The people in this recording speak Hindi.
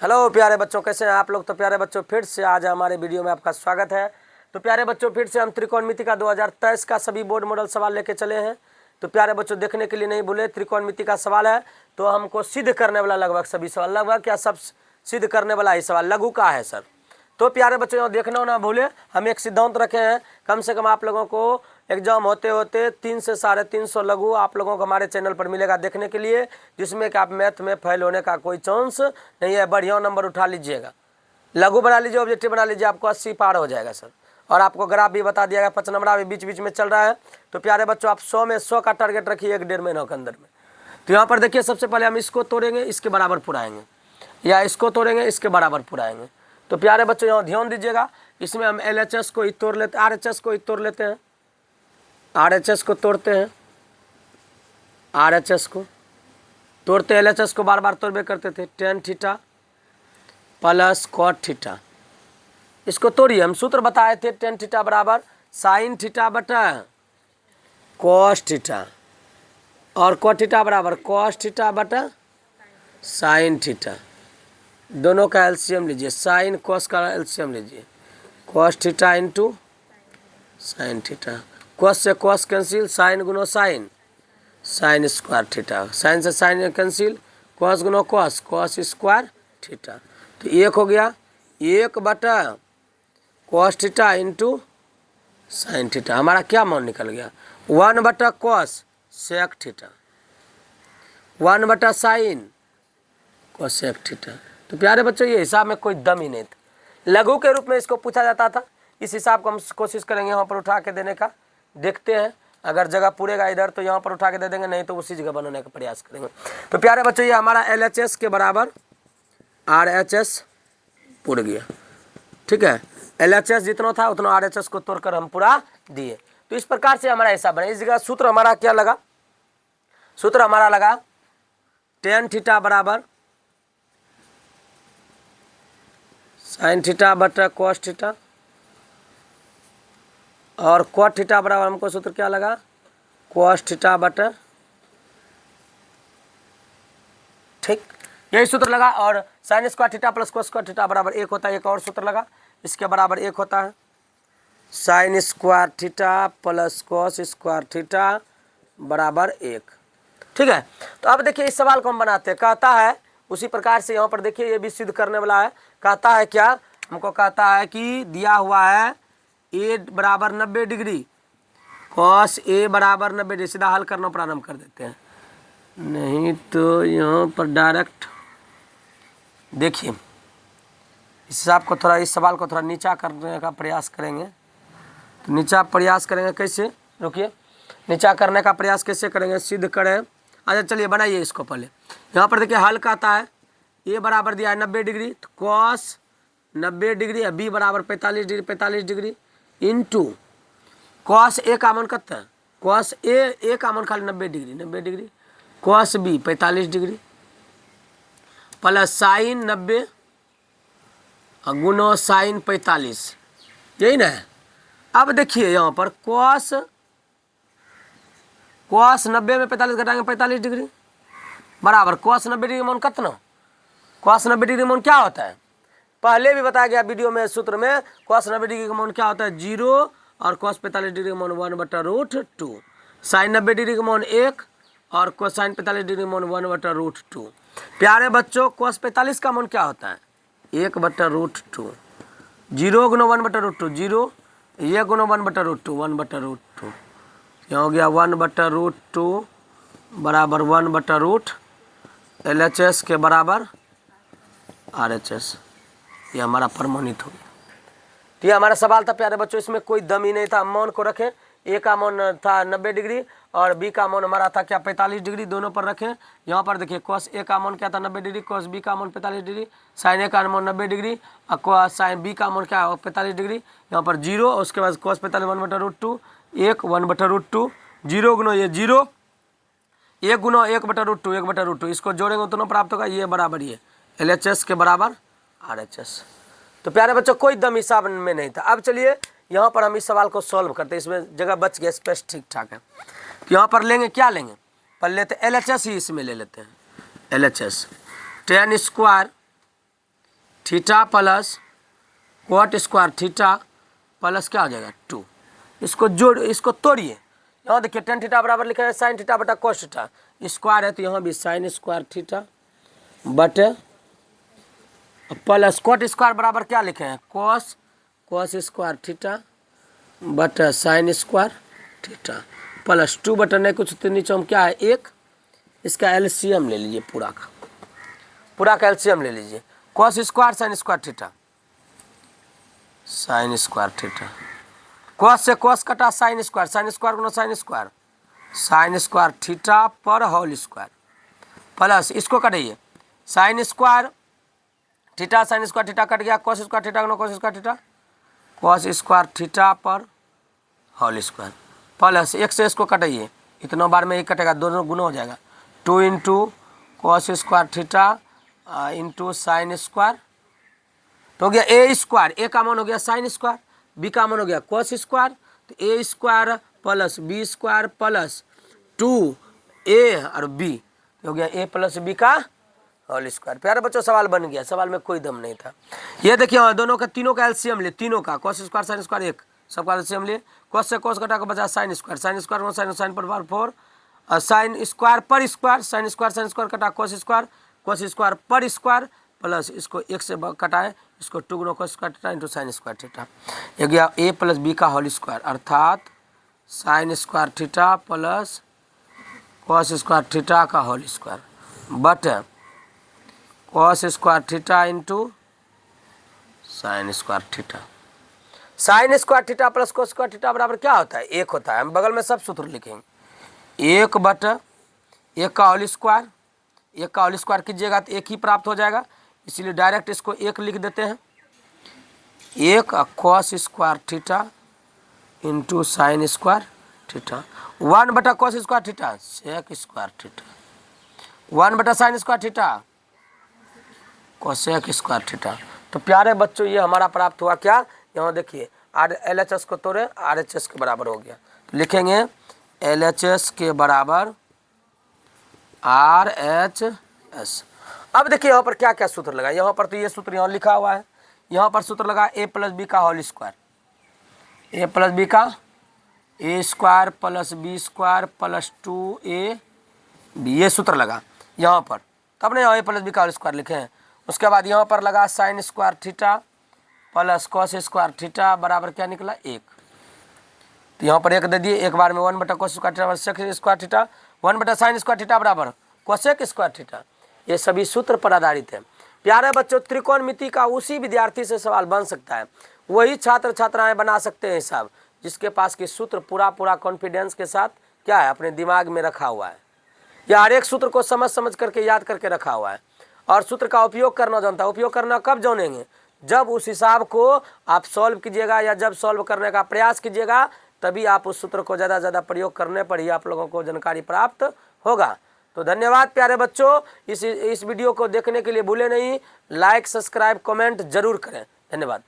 हेलो प्यारे बच्चों, कैसे हैं आप लोग। तो प्यारे बच्चों, फिर से आज हमारे वीडियो में आपका स्वागत है। तो प्यारे बच्चों, फिर से हम त्रिकोणमिति का 2023 का सभी बोर्ड मॉडल सवाल लेके चले हैं। तो प्यारे बच्चों, देखने के लिए नहीं भूले, त्रिकोणमिति का सवाल है तो हमको सिद्ध करने वाला लगभग सभी सवाल, लगभग क्या सब सिद्ध करने वाला ही सवाल लघु का है सर। तो प्यारे बच्चों, यहाँ देखना ना भूले, हम एक सिद्धांत रखे हैं, कम से कम आप लोगों को एग्जाम होते होते 300 से 350 लघु आप लोगों को हमारे चैनल पर मिलेगा देखने के लिए, जिसमें कि आप मैथ में फेल होने का कोई चांस नहीं है। बढ़िया नंबर उठा लीजिएगा, लघु बना लीजिए, ऑब्जेक्टिव बना लीजिए, आपको 80 पार हो जाएगा सर। और आपको ग्राफ भी बता दिया गया, 5 नंबर भी बीच बीच में चल रहा है। तो प्यारे बच्चों, आप 100 में 100 का टारगेट रखिए 1-1.5 महीनों के अंदर में। तो यहाँ पर देखिए, सबसे पहले हम इसको तोड़ेंगे, इसके बराबर पुराएंगे, या इसको तोड़ेंगे, इसके बराबर पुराएंगे। तो प्यारे बच्चों, यहाँ ध्यान दीजिएगा, इसमें हम LHS को ही तोड़ लेते, RHS को ही तोड़ लेते हैं, RHS को तोड़ते हैं, RHS को तोड़ते, LHS को बार बार तोड़बे करते थे। tan theta plus cot theta, इसको तोड़िए, हम सूत्र बताए थे, tan थीटा बराबर sin थीटा बटा cos थीटा, और cot थीटा बराबर cos थीटा बटा sin थीटा। दोनों का एलसीएम लीजिए, साइन कॉस का एलसीएम लीजिए, cos theta into sine theta, cos से कॉस कैंसिल, साइन गुनो sine, sine square theta, sine से साइन कैंसिल, कॉस गुनो कॉस, कॉस स्क्वायर थीटा। तो एक हो गया 1 बटा cos theta into sine theta. हमारा क्या मान निकल गया, 1 बटा कॉस सेक थीटा, 1 बटा साइन कोसेक थीटा। तो प्यारे बच्चों, ये हिसाब में कोई दम ही नहीं था, लघु के रूप में इसको पूछा जाता था। इस हिसाब को हम कोशिश करेंगे यहाँ पर उठा के देने का, देखते हैं अगर जगह पूरेगा इधर तो यहाँ पर उठा के दे देंगे, नहीं तो उसी जगह बनाने का प्रयास करेंगे। तो प्यारे बच्चों, ये हमारा LHS के बराबर RHS पुर गया, ठीक है। LHS जितना था उतना RHS को तोड़कर हम पूरा दिए। तो इस प्रकार से हमारा हिसाब बना। इस जगह सूत्र हमारा क्या लगा, सूत्र हमारा लगा tan थीटा बराबर साइन थीटा बटा कॉस थीटा, और कॉट थीटा बराबर हमको सूत्र क्या लगा, कॉस थीटा बटा, ठीक, यही सूत्र लगा। और sine square theta plus cos square theta बराबर 1 होता है। एक और सूत्र लगा, इसके बराबर 1 होता है, sign square theta plus cos square theta बराबर 1, ठीक है। तो अब देखिए, इस सवाल को हम बनाते हैं, कहता है उसी प्रकार से यहाँ पर देखिए, ये भी सिद्ध करने वाला है। कहता है क्या, हमको कहता है कि दिया हुआ है A बराबर 90 डिग्री, कॉस A बराबर 90 डिग्री। सीधा हल करना प्रारंभ कर देते हैं, नहीं तो यहाँ पर डायरेक्ट देखिए, इस हिसाब को थोड़ा, इस सवाल को थोड़ा नीचा करने का प्रयास करेंगे। तो नीचा प्रयास करेंगे कैसे, रुकिए, नीचा करने का प्रयास कैसे करेंगे, सिद्ध करें। अच्छा चलिए बनाइए इसको पहले। यहाँ पर देखिए हल कहता है A बराबर दिया है 90 डिग्री, तो कॉस 90 डिग्री है, B बराबर 45 degree, 45 degree into cos A का मान कितना है, कॉस A का मान खाली 90 degree, 90 degree, cos B 45 degree plus sine 90 गुनो साइन 45, यही ना है। अब देखिए यहाँ पर कॉस 90 में 45 घटाएंगे 45 डिग्री बराबर कॉस 90 डिग्री मान कितना, कॉस 90 डिग्री मान क्या होता है, पहले भी बताया गया वीडियो में, सूत्र में कॉस 90 डिग्री का मान क्या होता है 0, और कॉस 45 डिग्री का मान 1/√2, साइन 90 डिग्री का मान 1, और कोसाइन 45 डिग्री का मान 1/√2। प्यारे बच्चों, कॉस 45 का मान क्या होता है 1/√2, 0 गुना 1/√2 0, ये गुना 1/√2 1/√2, यहाँ हो गया 1/√2 बराबर 1/√, LHS के बराबर RHS, ये हमारा प्रमाणित हो गया। तो ये हमारा सवाल था प्यारे बच्चों, इसमें कोई दम ही नहीं था। मान को रखें, A का मान था 90 डिग्री और B का मान हमारा था क्या 45 डिग्री, दोनों पर रखें। यहाँ पर देखिए कॉस A का मान क्या था 90 डिग्री, कॉस B का मान 45 डिग्री, साइन A का मान 90 डिग्री, और साइन B का मान क्या है 45 डिग्री, यहाँ पर 0, उसके बाद कॉस 45 1/√2, 1 1/√2, 0 गुना ये 0, 1 गुना 1/√2 1/√2, इसको जोड़ेंगे दोनों प्राप्त होगा, ये बराबर ये LHS के बराबर RHS। तो प्यारे बच्चों, कोई दम हिसाब में नहीं था। अब चलिए यहाँ पर हम इस सवाल को सॉल्व करते हैं, इसमें जगह बच गया, स्पेस ठीक ठाक है। तो यहाँ पर लेंगे, क्या लेंगे, पर लेते LHS ही इसमें ले लेते हैं, LHS tan square theta plus cot square theta plus क्या हो जाएगा 2। इसको जोड़, इसको तोड़िए। यहाँ देखिए टेन थीटा बराबर लिखा है साइन थीटा बटा कॉस थीटा, स्क्वायर है तो यहाँ भी साइन स्क्वायर थीटा बटे प्लस कॉट स्क्वायर बराबर क्या लिखे हैं कॉस स्क्वायर थीटा बटा साइन स्क्वायर थीटा प्लस 2 बटा नहीं कुछ तो नीचे हम क्या है 1, इसका एलसीएम ले लीजिए, पूरा का एलसीएम ले लीजिए। Cos square sine square theta, sine square theta, cos से कॉस कटा साइन स्क्वायर गुना साइन स्क्वायर थीटा पर होल स्क्वायर प्लस इसको कटिए साइन स्क्वायर थीटा कट गया, कॉस स्क्वायर थीटा गुना कॉस स्क्वायर थीटा पर होल स्क्वायर प्लस एक से इसको कटाइए, इतना बार में एक कटेगा, दोनों गुना हो जाएगा 2 into cos square theta into sine square तो हो गया ए स्क्वायर, ए का मान हो गया साइन स्क्वायर, बी का मान हो गया कॉस स्क्वायर, तो A square plus B square plus 2 A और बी हो गया ए प्लस बी का होल स्क्वायर। प्यारे बच्चों सवाल बन गया, सवाल में कोई दम नहीं था। ये देखिए दोनों का तीनों का एलसीएम ले, तीनों का कॉस स्क्वायर साइन स्क्वायर 1 सबका एलसीएम ले, कॉस से कॉस घटा के बचा साइन स्क्वायर साइन पर 4 और साइन स्क्वायर पर स्क्वायर साइन स्क्वायर कटा कॉस स्क्वायर पर स्क्वायर प्लस इसको 1 से कटाए, इसको 2 गुना cos square theta into sine square theta, ये गया ए प्लस बी का होल स्क्वायर अर्थात sine square theta plus cos square theta का whole square but cos square theta into sine square theta. Sine square theta plus cos square theta बराबर क्या होता है 1 होता है। हम बगल में सब सूत्र लिखेंगे 1 बटा 1 का होल स्क्वायर कीजिएगा तो 1 ही प्राप्त हो जाएगा, इसीलिए डायरेक्ट इसको 1 लिख देते हैं। 1 cos square theta into sine square theta 1 बटा cos square theta sec square theta 1 बटा sine square theta cosec square theta. तो प्यारे बच्चों ये हमारा प्राप्त हुआ क्या, यहाँ देखिए LHS को तोड़े RHS के बराबर हो गया, तो लिखेंगे LHS के बराबर RHS। अब देखिए यहाँ पर क्या क्या सूत्र लगा, यहाँ पर तो ये सूत्र यहाँ लिखा हुआ है, यहाँ पर सूत्र लगा a प्लस बी का whole square, a plus B का a square plus B square plus 2ab, ये सूत्र लगा यहाँ पर, तब ना यहाँ a प्लस बी का होल स्क्वायर लिखे हैं। उसके बाद यहाँ पर लगा sign square theta plus cos square theta बराबर क्या निकला 1, तो यहाँ पर 1 दे दिए, एक बार में 1 बटा कॉस स्क्वायर थीटा बराबर सेक स्क्वायर थीटा 1 बटा साइन स्क्वायर थीटा बराबर कोसेक स्क्वायर थीटा। ये सभी सूत्र पर आधारित है। प्यारे बच्चों त्रिकोणमिति का उसी विद्यार्थी से सवाल बन सकता है, वही छात्र छात्राएं बना सकते हैं सब जिसके पास की सूत्र पूरा कॉन्फिडेंस के साथ क्या है अपने दिमाग में रखा हुआ है, या हर एक सूत्र को समझ करके याद करके रखा हुआ है और सूत्र का उपयोग करना जानता है। उपयोग करना कब जानेंगे, जब उस हिसाब को आप सॉल्व कीजिएगा या जब सॉल्व करने का प्रयास कीजिएगा, तभी आप उस सूत्र को ज़्यादा से ज़्यादा प्रयोग करने पर ही आप लोगों को जानकारी प्राप्त होगा। तो धन्यवाद प्यारे बच्चों, इस वीडियो को देखने के लिए भूले नहीं, लाइक सब्सक्राइब कमेंट जरूर करें। धन्यवाद।